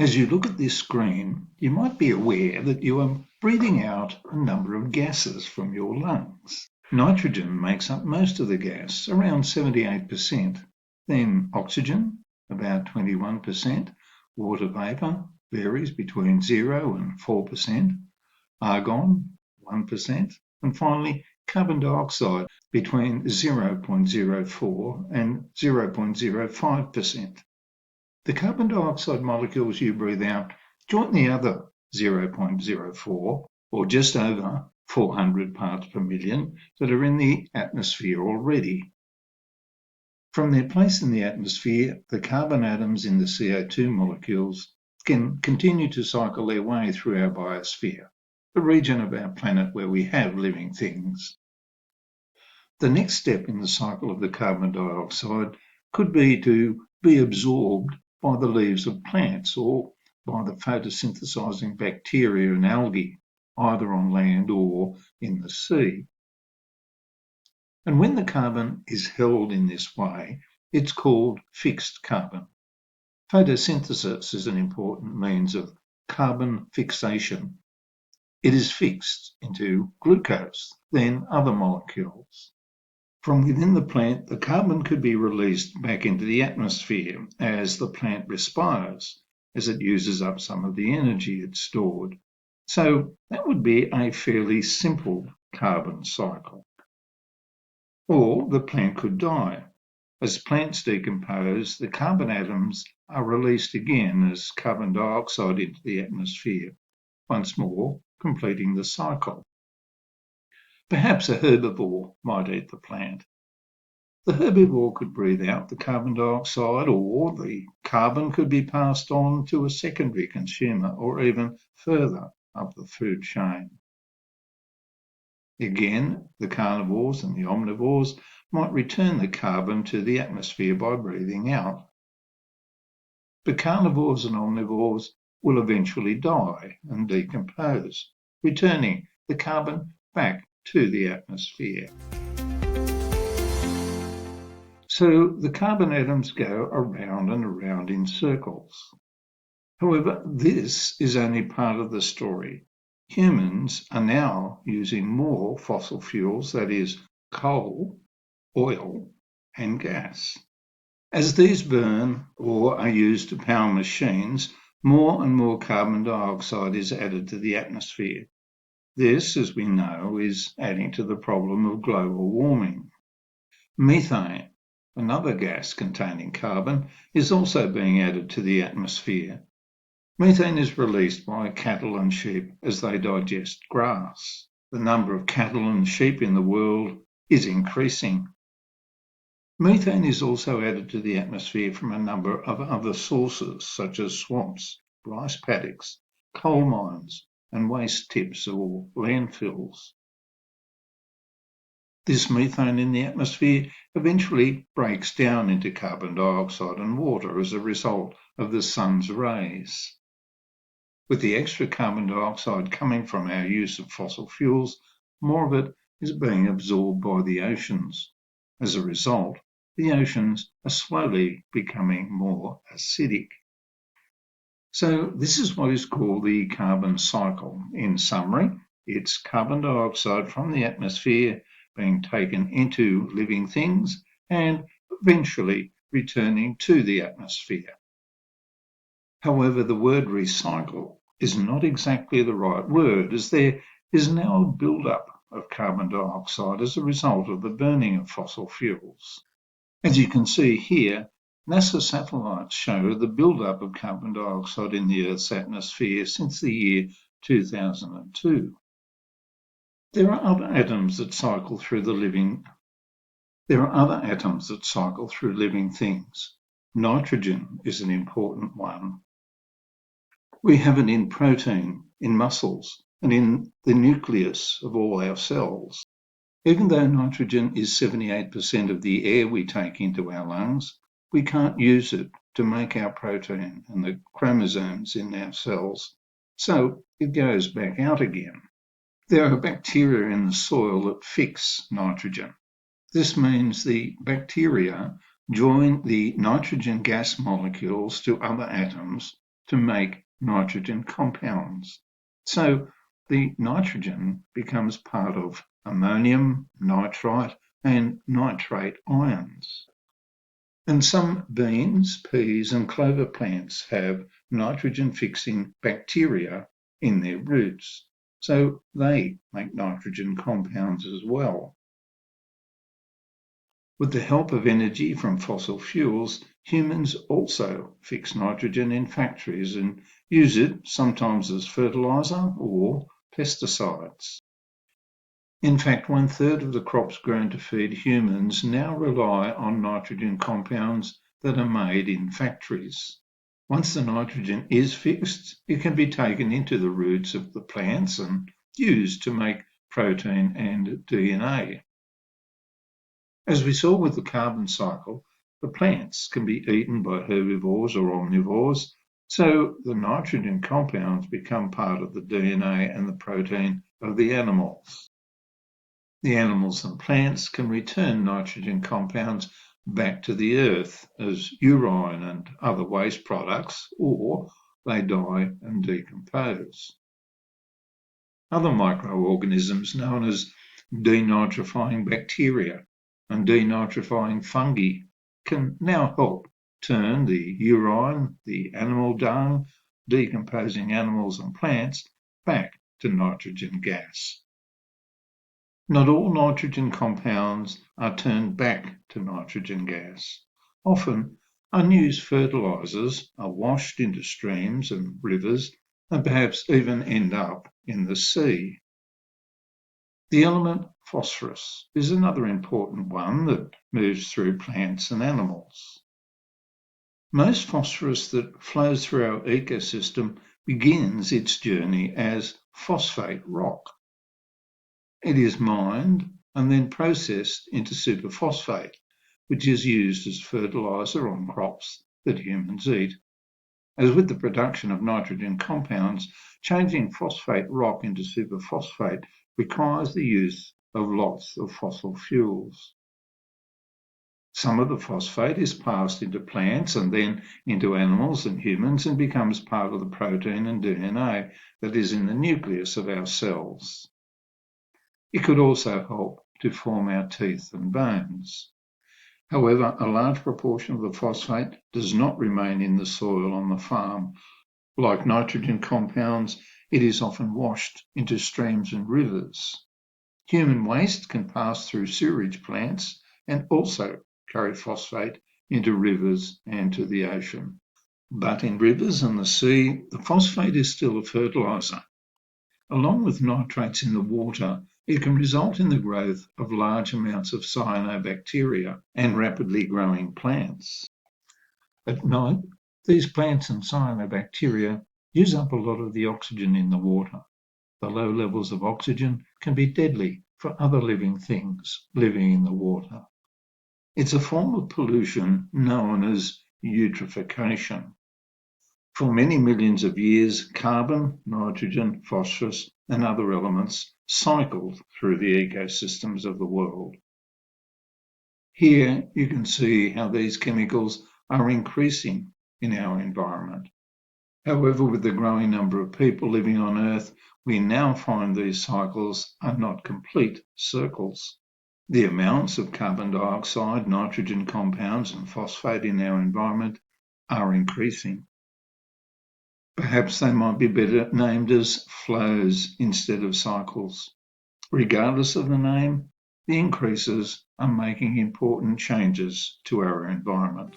As you look at this screen, you might be aware that you are breathing out a number of gases from your lungs. Nitrogen makes up most of the gas, around 78%. Then oxygen, about 21%. Water vapour varies between 0 and 4%. Argon, 1%. And finally, carbon dioxide between 0.04 and 0.05%. The carbon dioxide molecules you breathe out join the other 0.04, or just over 400 parts per million, that are in the atmosphere already. From their place in the atmosphere, the carbon atoms in the CO2 molecules can continue to cycle their way through our biosphere, the region of our planet where we have living things. The next step in the cycle of the carbon dioxide could be to be absorbed by the leaves of plants or by the photosynthesizing bacteria and algae, either on land or in the sea. And when the carbon is held in this way, it's called fixed carbon. Photosynthesis is an important means of carbon fixation. It is fixed into glucose, then other molecules. From within the plant, the carbon could be released back into the atmosphere as the plant respires, as it uses up some of the energy it's stored. So that would be a fairly simple carbon cycle. Or the plant could die. As plants decompose, the carbon atoms are released again as carbon dioxide into the atmosphere, once more completing the cycle. Perhaps a herbivore might eat the plant. The herbivore could breathe out the carbon dioxide, or the carbon could be passed on to a secondary consumer, or even further up the food chain. Again, the carnivores and the omnivores might return the carbon to the atmosphere by breathing out. But carnivores and omnivores will eventually die and decompose, returning the carbon back to the atmosphere. So the carbon atoms go around and around in circles. However, this is only part of the story. Humans are now using more fossil fuels, that is, coal, oil, and gas. As these burn or are used to power machines, more and more carbon dioxide is added to the atmosphere. This, as we know, is adding to the problem of global warming. Methane, another gas containing carbon, is also being added to the atmosphere. Methane is released by cattle and sheep as they digest grass. The number of cattle and sheep in the world is increasing. Methane is also added to the atmosphere from a number of other sources, such as swamps, rice paddocks, coal mines, and waste tips or landfills. This methane in the atmosphere eventually breaks down into carbon dioxide and water as a result of the sun's rays. With the extra carbon dioxide coming from our use of fossil fuels, more of it is being absorbed by the oceans. As a result, the oceans are slowly becoming more acidic. So this is what is called the carbon cycle. In summary, it's carbon dioxide from the atmosphere being taken into living things and eventually returning to the atmosphere. However, the word recycle is not exactly the right word, as there is now a build-up of carbon dioxide as a result of the burning of fossil fuels. As you can see here, NASA satellites show the build-up of carbon dioxide in the Earth's atmosphere since the year 2002. There are other atoms that cycle through living things. Nitrogen is an important one. We have it in protein, in muscles, and in the nucleus of all our cells. Even though nitrogen is 78% of the air we take into our lungs, we can't use it to make our protein and the chromosomes in our cells, so it goes back out again. There are bacteria in the soil that fix nitrogen. This means the bacteria join the nitrogen gas molecules to other atoms to make nitrogen compounds. So the nitrogen becomes part of ammonium, nitrite, and nitrate ions. And some beans, peas, and clover plants have nitrogen-fixing bacteria in their roots, so they make nitrogen compounds as well. With the help of energy from fossil fuels, humans also fix nitrogen in factories and use it sometimes as fertilizer or pesticides. In fact, 1/3 of the crops grown to feed humans now rely on nitrogen compounds that are made in factories. Once the nitrogen is fixed, it can be taken into the roots of the plants and used to make protein and DNA. As we saw with the carbon cycle, the plants can be eaten by herbivores or omnivores, so the nitrogen compounds become part of the DNA and the protein of the animals. The animals and plants can return nitrogen compounds back to the earth as urine and other waste products, or they die and decompose. Other microorganisms known as denitrifying bacteria and denitrifying fungi can now help turn the urine, the animal dung, decomposing animals and plants back to nitrogen gas. Not all nitrogen compounds are turned back to nitrogen gas. Often, unused fertilizers are washed into streams and rivers and perhaps even end up in the sea. The element phosphorus is another important one that moves through plants and animals. Most phosphorus that flows through our ecosystem begins its journey as phosphate rock. It is mined and then processed into superphosphate, which is used as fertilizer on crops that humans eat. As with the production of nitrogen compounds, changing phosphate rock into superphosphate requires the use of lots of fossil fuels. Some of the phosphate is passed into plants and then into animals and humans and becomes part of the protein and DNA that is in the nucleus of our cells. It could also help to form our teeth and bones. However, a large proportion of the phosphate does not remain in the soil on the farm. Like nitrogen compounds, it is often washed into streams and rivers. Human waste can pass through sewerage plants and also carry phosphate into rivers and to the ocean. But in rivers and the sea, the phosphate is still a fertilizer. Along with nitrates in the water, it can result in the growth of large amounts of cyanobacteria and rapidly growing plants. At night, these plants and cyanobacteria use up a lot of the oxygen in the water. The low levels of oxygen can be deadly for other living things living in the water. It's a form of pollution known as eutrophication. For many millions of years, carbon, nitrogen, phosphorus, and other elements cycled through the ecosystems of the world. Here you can see how these chemicals are increasing in our environment. However, with the growing number of people living on Earth, we now find these cycles are not complete circles. The amounts of carbon dioxide, nitrogen compounds, and phosphate in our environment are increasing. Perhaps they might be better named as flows instead of cycles. Regardless of the name, the increases are making important changes to our environment.